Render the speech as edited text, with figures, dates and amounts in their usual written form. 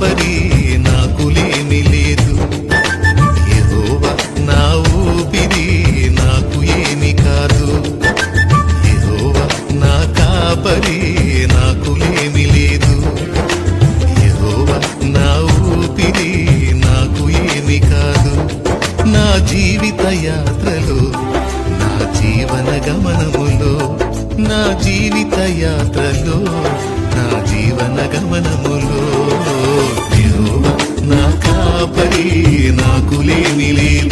కాపరి నాకులేమి లేదు. యెహోవా నా ఊపిరి నాకు ఏమి కాదు. యెహోవా నా కాపరి నాకులేమి లేదు. యెహోవా నా ఊపిరి నాకు ఏమి కాదు. నా జీవిత యాత్రలో నా జీవన గమనములో నా జీవిత యాత్రలో నా జీవన గమనములో యెహోవా నా కాపరి నాకులేమి లేదు.